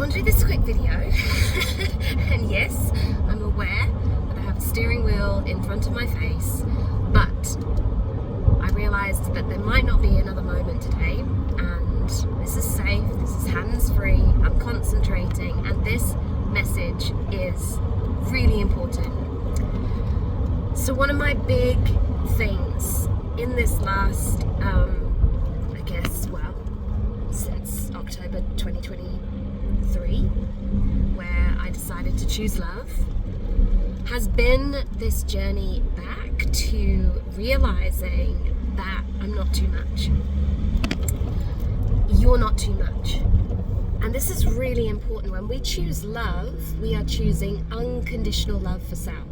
want to do this quick video. And yes, I'm aware that I have a steering wheel in front of my face, but I realised that there might not be another moment today, and this is safe, this is hands-free, I'm concentrating, and this message is really important. So one of my big things in this last, since October 2023, where I decided to choose love, has been this journey back to realizing that I'm not too much. You're not too much. And this is really important. When we choose love, we are choosing unconditional love for self,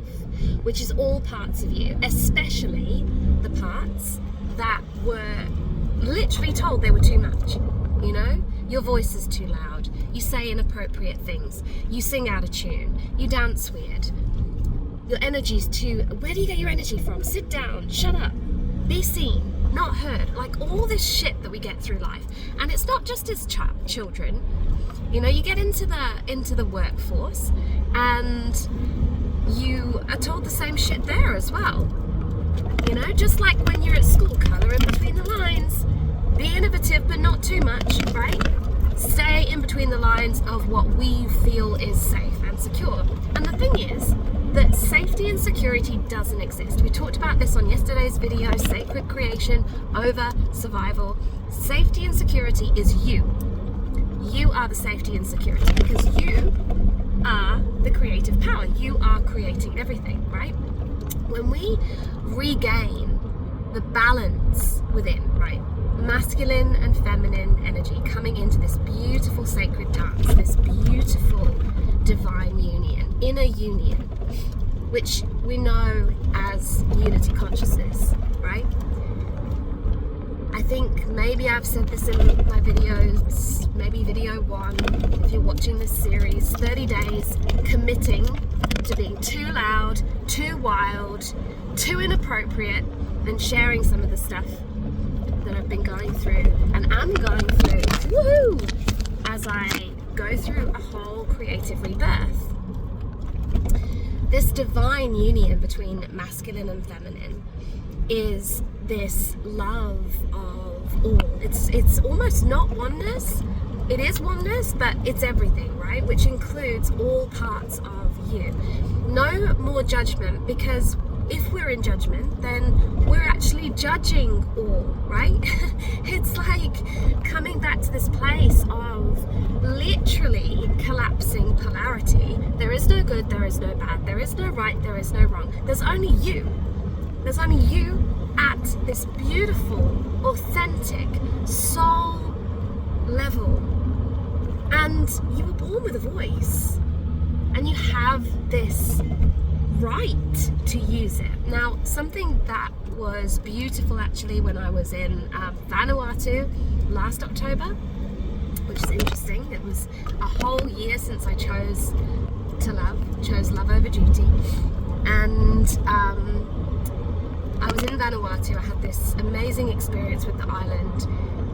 which is all parts of you, especially the parts that were literally told they were too much. You know, your voice is too loud, you say inappropriate things, you sing out of tune, you dance weird, your energy's too, where do you get your energy from? Sit down, shut up, be seen, not heard, like all this shit that we get through life. And it's not just as children, you know, you get into the workforce and you are told the same shit there as well. You know, just like when you're at school, colour in between the lines, be innovative but not too much, right? Stay in between the lines of what we feel is safe and secure. And the thing is that safety and security doesn't exist. We talked about this on yesterday's video, sacred creation over survival. Safety and security is you. You are the safety and security because you are the creative power. You are creating everything, right? When we regain the balance within, right? Masculine and feminine energy coming into this beautiful sacred dance, this beautiful divine union, inner union, which we know as unity consciousness, right? I think maybe I've said this in my videos, maybe video 1, if you're watching this series, 30 days committing to being too loud, too wild, too inappropriate, and sharing some of the stuff that I've been going through and am going through, woohoo, as I go through a whole creative rebirth. This divine union between masculine and feminine is this love of all. It's almost not oneness. It is oneness, but it's everything, right? Which includes all parts of you. No more judgment, because if we're in judgment, then we're actually judging all, right? It's like coming back to this place of literally collapsing polarity. There is no good, there is no bad, there is no right, there is no wrong. There's only you. There's only you at this beautiful, authentic, soul level. And you were born with a voice. And you have this right to use it. Now, something that was beautiful actually when I was in Vanuatu last October, which is interesting. It was a whole year since I chose love over duty. And I was in Vanuatu. I had this amazing experience with the island.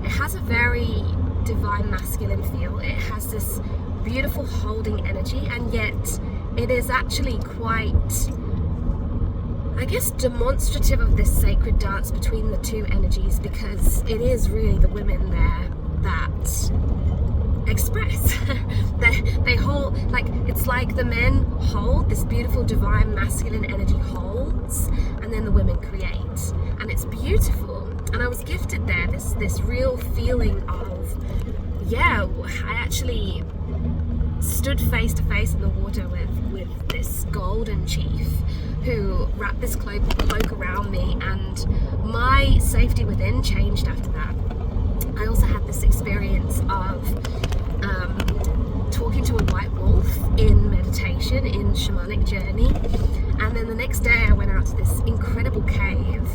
It has a very divine masculine feel. It has this beautiful holding energy, and yet it is actually quite, I guess, demonstrative of this sacred dance between the two energies, because it is really the women there that express. they hold, like, it's like the men hold, this beautiful divine masculine energy holds, and then the women create, and it's beautiful. And I was gifted there this real feeling of, yeah, I actually stood face to face in the water with this golden chief who wrapped this cloak around me, and my safety within changed after that. I also had this experience of talking to a white wolf in meditation, in shamanic journey, and then the next day I went out to this incredible cave,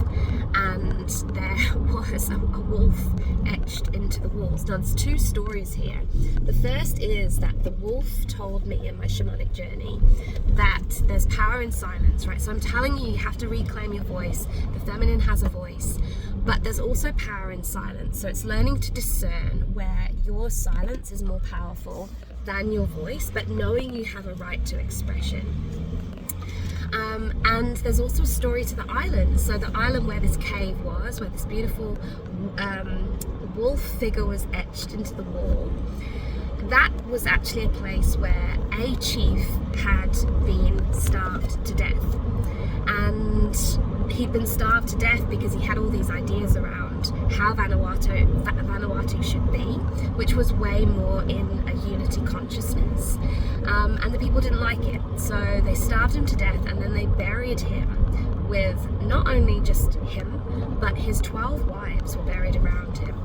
and there was a wolf etched into the walls. Now there's two stories here. The first is that the wolf told me in my shamanic journey that there's power in silence, right? So I'm telling you, you have to reclaim your voice. The feminine has a voice, But there's also power in silence. So it's learning to discern where your silence is more powerful than your voice, but knowing you have a right to expression. And there's also a story to the island. So the island where this cave was, where this beautiful wolf figure was etched into the wall, that was actually a place where a chief had been starved to death. And he'd been starved to death because he had all these ideas around how Vanuatu should be, which was way more in a unity consciousness. And the people didn't like it. So they starved him to death, and then they buried him with not only just him, but his 12 wives were buried around him.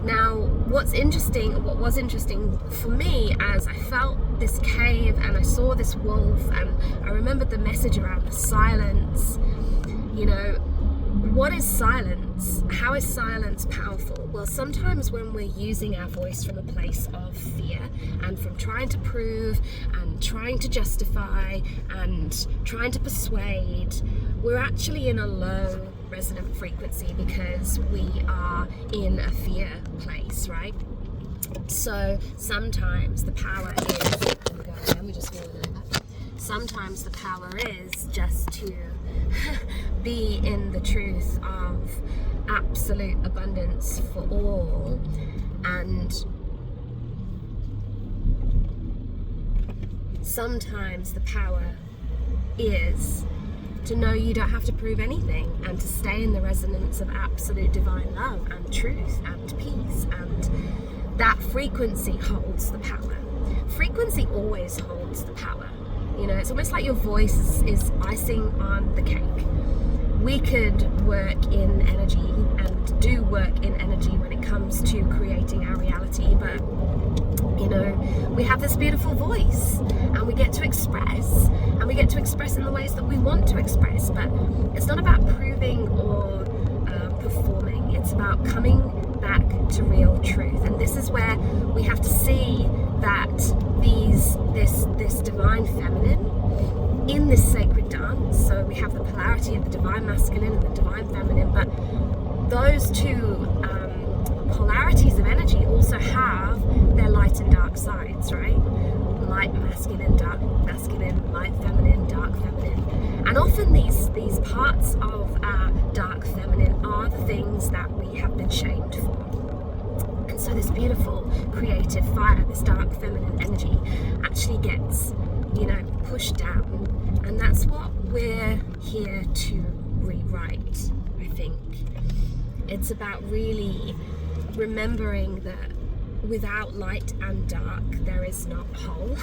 Now, what was interesting for me, as I felt this cave and I saw this wolf, and I remembered the message around the silence. You know, what is silence? How is silence powerful? Well, sometimes when we're using our voice from a place of fear and from trying to prove and trying to justify and trying to persuade, we're actually in a low resonant frequency because we are in a fear place, right? So sometimes the power is, sometimes the power is just to be in the truth of absolute abundance for all, and sometimes the power is to know you don't have to prove anything and to stay in the resonance of absolute divine love and truth and peace, and that frequency holds the power. Frequency always holds the power. You know, it's almost like your voice is icing on the cake. We could work in energy and do work in energy when it comes to creating our reality, but you know, we have this beautiful voice and we get to express, and we get to express in the ways that we want to express, but it's not about proving or performing. It's about coming back to real truth. And this is where we have to see that this divine feminine in this sacred dance. So we have the polarity of the divine masculine and the divine feminine, but those two polarities of energy also have their light and dark sides, right? Light masculine, dark masculine, light feminine, dark feminine. And often these parts of our dark feminine are the things that we have been shamed for. And so this beautiful creative fire, this dark feminine energy actually gets, you know, pushed down. And that's what we're here to rewrite, I think. It's about really remembering that without light and dark, there is not whole.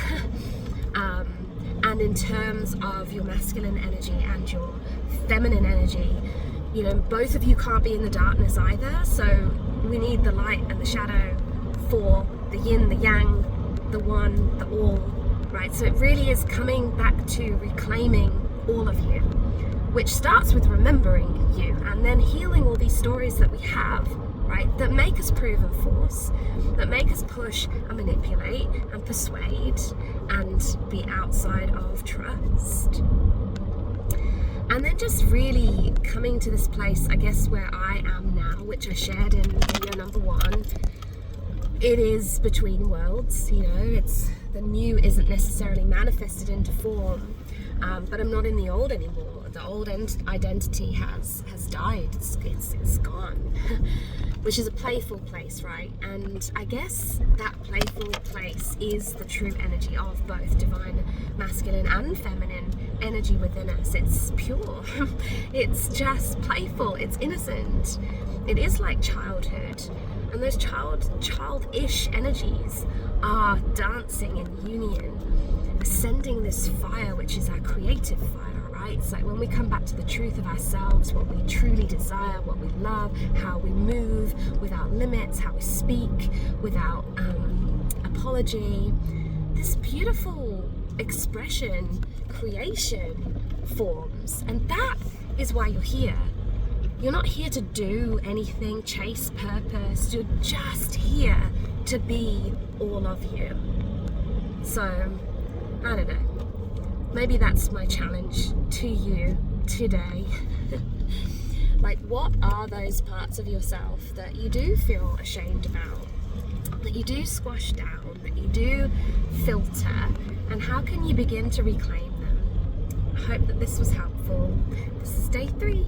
And in terms of your masculine energy and your feminine energy, you know, both of you can't be in the darkness either. So we need the light and the shadow for the yin, the yang, the one, the all, right? So it really is coming back to reclaiming all of you, which starts with remembering you and then healing all these stories that we have, right, that make us prove and force, that make us push and manipulate and persuade and be outside of trust. And then just really coming to this place, I guess, where I am now, which I shared in video number 1. It is between worlds, you know, it's the new isn't necessarily manifested into form, but I'm not in the old anymore. The old identity has died, it's gone, which is a playful place, right? And I guess that playful place is the true energy of both divine masculine and feminine energy within us. It's pure, it's just playful, it's innocent. It is like childhood, and those childish energies are dancing in union, ascending this fire, which is our creative fire, right? It's like when we come back to the truth of ourselves, what we truly desire, what we love, how we move without limits, how we speak without apology, this beautiful expression, creation forms. And that is why you're here. You're not here to do anything, chase purpose. You're just here to be all of you. So, I don't know. Maybe that's my challenge to you today. Like, what are those parts of yourself that you do feel ashamed about, that you do squash down, that you do filter, and how can you begin to reclaim them? I hope that this was helpful. This is day 3.